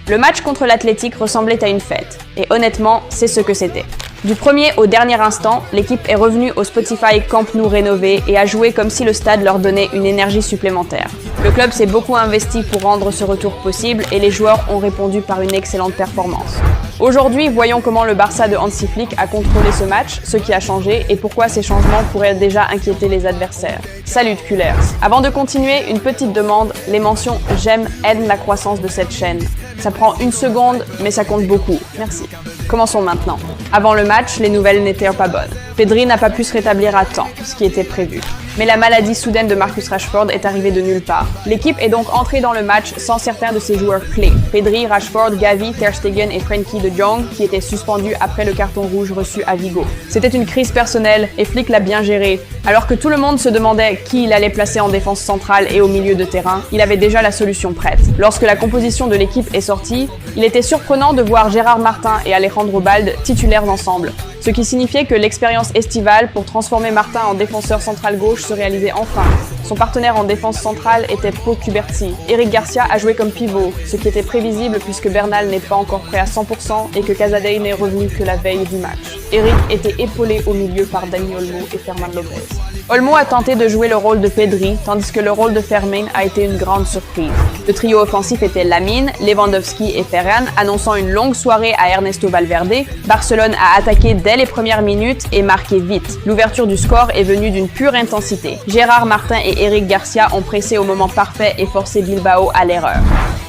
Le match contre l'Athletic ressemblait à une fête, et honnêtement, c'est ce que c'était. Du premier au dernier instant, l'équipe est revenue au Spotify Camp Nou rénové et a joué comme si le stade leur donnait une énergie supplémentaire. Le club s'est beaucoup investi pour rendre ce retour possible et les joueurs ont répondu par une excellente performance. Aujourd'hui, voyons comment le Barça de Hansi Flick a contrôlé ce match, ce qui a changé et pourquoi ces changements pourraient déjà inquiéter les adversaires. Salut Cullers! Avant de continuer, une petite demande, les mentions « j'aime » aident la croissance de cette chaîne. Ça prend 1 seconde, mais ça compte beaucoup. Merci. Commençons maintenant. Avant le match, les nouvelles n'étaient pas bonnes. Pedri n'a pas pu se rétablir à temps, ce qui était prévu. Mais la maladie soudaine de Marcus Rashford est arrivée de nulle part. L'équipe est donc entrée dans le match sans certains de ses joueurs clés. Pedri, Rashford, Gavi, Ter Stegen et Frenkie de Jong, qui étaient suspendus après le carton rouge reçu à Vigo. C'était une crise personnelle et Flick l'a bien gérée. Alors que tout le monde se demandait qui il allait placer en défense centrale et au milieu de terrain, il avait déjà la solution prête. Lorsque la composition de l'équipe est sortie, il était surprenant de voir Gérard Martin et Alejandro Balde titulaires ensemble. Ce qui signifiait que l'expérience estivale pour transformer Martin en défenseur central gauche se réalisait enfin. Son partenaire en défense centrale était Pau Cuberti. Eric Garcia a joué comme pivot, ce qui était prévisible puisque Bernal n'est pas encore prêt à 100% et que Casadei n'est revenu que la veille du match. Eric était épaulé au milieu par Dani Olmo et Ferman Lopez. Olmo a tenté de jouer le rôle de Pedri, tandis que le rôle de Fermin a été une grande surprise. Le trio offensif était Lamine, Lewandowski et Ferran, annonçant une longue soirée à Ernesto Valverde. Barcelone a attaqué dès les premières minutes et marqué vite. L'ouverture du score est venue d'une pure intensité. Gérard Martin et Eric Garcia ont pressé au moment parfait et forcé Bilbao à l'erreur.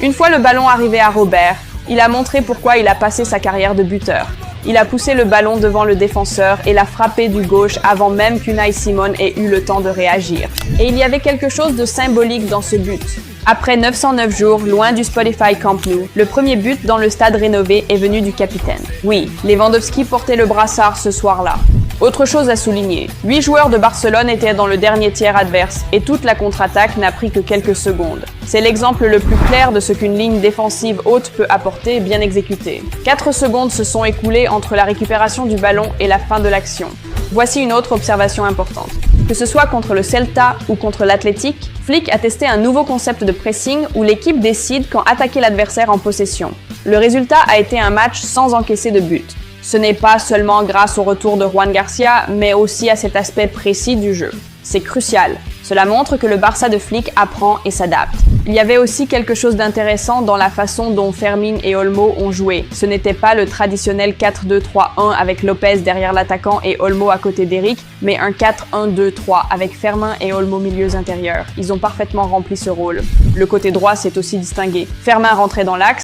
Une fois le ballon arrivé à Robert, il a montré pourquoi il a passé sa carrière de buteur. Il a poussé le ballon devant le défenseur et l'a frappé du gauche avant même qu'Unai Simon ait eu le temps de réagir. Et il y avait quelque chose de symbolique dans ce but. Après 909 jours, loin du Spotify Camp Nou, le premier but dans le stade rénové est venu du capitaine. Oui, Lewandowski portait le brassard ce soir-là. Autre chose à souligner, 8 joueurs de Barcelone étaient dans le dernier tiers adverse et toute la contre-attaque n'a pris que quelques secondes. C'est l'exemple le plus clair de ce qu'une ligne défensive haute peut apporter bien exécutée. 4 secondes se sont écoulées entre la récupération du ballon et la fin de l'action. Voici une autre observation importante. Que ce soit contre le Celta ou contre l'Athletic, Flick a testé un nouveau concept de pressing où l'équipe décide quand attaquer l'adversaire en possession. Le résultat a été un match sans encaisser de but. Ce n'est pas seulement grâce au retour de Juan Garcia, mais aussi à cet aspect précis du jeu. C'est crucial. Cela montre que le Barça de Flick apprend et s'adapte. Il y avait aussi quelque chose d'intéressant dans la façon dont Fermin et Olmo ont joué. Ce n'était pas le traditionnel 4-2-3-1 avec Lopez derrière l'attaquant et Olmo à côté d'Eric, mais un 4-1-2-3 avec Fermin et Olmo milieux intérieurs. Ils ont parfaitement rempli ce rôle. Le côté droit s'est aussi distingué. Fermin rentrait dans l'axe,